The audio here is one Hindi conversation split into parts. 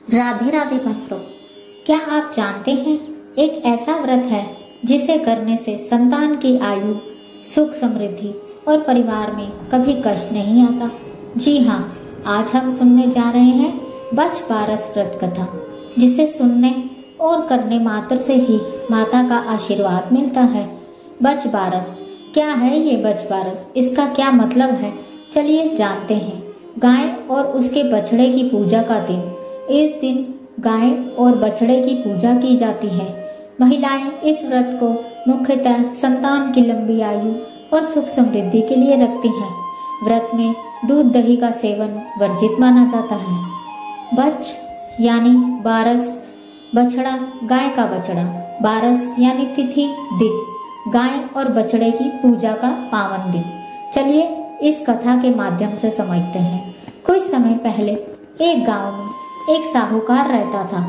राधे राधे भक्तों, क्या आप जानते हैं एक ऐसा व्रत है जिसे करने से संतान की आयु, सुख समृद्धि और परिवार में कभी कष्ट नहीं आता। जी हाँ, आज हम सुनने जा रहे हैं बछ बारस व्रत कथा, जिसे सुनने और करने मात्र से ही माता का आशीर्वाद मिलता है। बछ बारस क्या है? ये बछ बारस, इसका क्या मतलब है? चलिए जानते हैं। गाय और उसके बछड़े की पूजा का दिन। इस दिन गाय और बछड़े की पूजा की जाती है। महिलाएं इस व्रत को मुख्यतः संतान की लंबी आयु और सुख समृद्धि के लिए रखती हैं। व्रत में दूध दही का सेवन वर्जित माना जाता है। बछ यानी बारस, बछड़ा गाय का बछड़ा, बारस यानी तिथि, दिन, गाय और बछड़े की पूजा का पावन दिन। चलिए इस कथा के माध्यम से समझते हैं। कुछ समय पहले एक गांव में एक साहूकार रहता था।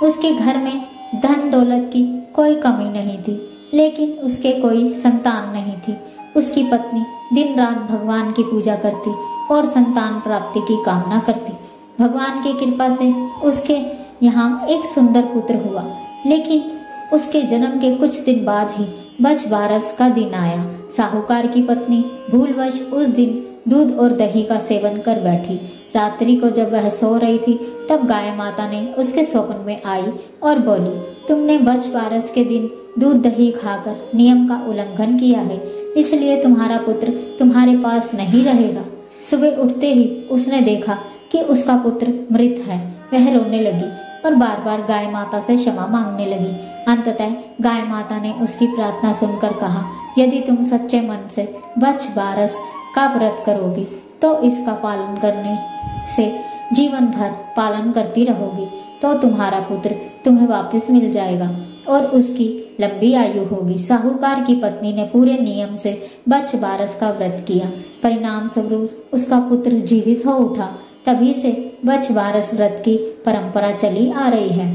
उसके घर में धन दौलत की कोई कमी नहीं थी, लेकिन उसके कोई संतान नहीं थी। उसकी पत्नी दिन रात भगवान की पूजा करती और संतान प्राप्ति की कामना करती। भगवान की कृपा से उसके यहाँ एक सुंदर पुत्र हुआ, लेकिन उसके जन्म के कुछ दिन बाद ही बछ बारस का दिन आया। साहूकार की पत्नी भूलवश उस दिन दूध और दही का सेवन कर बैठी। रात्रि को जब वह सो रही थी, तब गाय माता ने उसके स्वप्न में आई और बोली, तुमने बछ बारस के दिन दूध दही खाकर नियम का उल्लंघन किया है, इसलिए तुम्हारा पुत्र तुम्हारे पास नहीं रहेगा। सुबह उठते ही उसने देखा कि उसका पुत्र मृत है। वह रोने लगी और बार बार गाय माता से क्षमा मांगने लगी। अंततः गाय माता ने उसकी प्रार्थना सुनकर कहा, यदि तुम सच्चे मन से बछ बारस का व्रत करोगी तो इसका पालन करने से जीवन भर पालन करती रहोगी तो तुम्हारा पुत्र तुम्हें वापस मिल जाएगा और उसकी लंबी आयु होगी। साहूकार की पत्नी ने पूरे नियम से बछ बारस का व्रत किया। परिणाम स्वरूप उसका पुत्र जीवित हो उठा। तभी से बछ बारस व्रत की परंपरा चली आ रही है।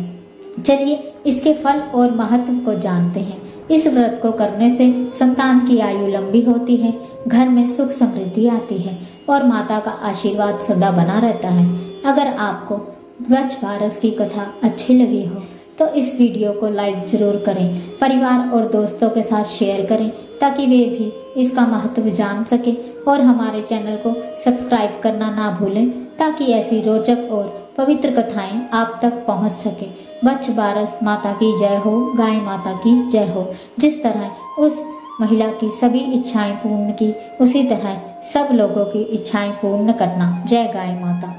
चलिए इसके फल और महत्व को जानते हैं। इस व्रत को करने से संतान की आयु लंबी होती है, घर में सुख समृद्धि आती है और माता का आशीर्वाद सदा बना रहता है। अगर आपको बछ बारस की कथा अच्छी लगी हो तो इस वीडियो को लाइक जरूर करें, परिवार और दोस्तों के साथ शेयर करें ताकि वे भी इसका महत्व जान सके और हमारे चैनल को सब्सक्राइब करना ना भूलें ताकि ऐसी रोचक और पवित्र कथाएं आप तक पहुंच सके। बछ बारस माता की जय हो, गाय माता की जय हो। जिस तरह उस महिला की सभी इच्छाएं पूर्ण की, उसी तरह सब लोगों की इच्छाएं पूर्ण करना। जय गाय माता।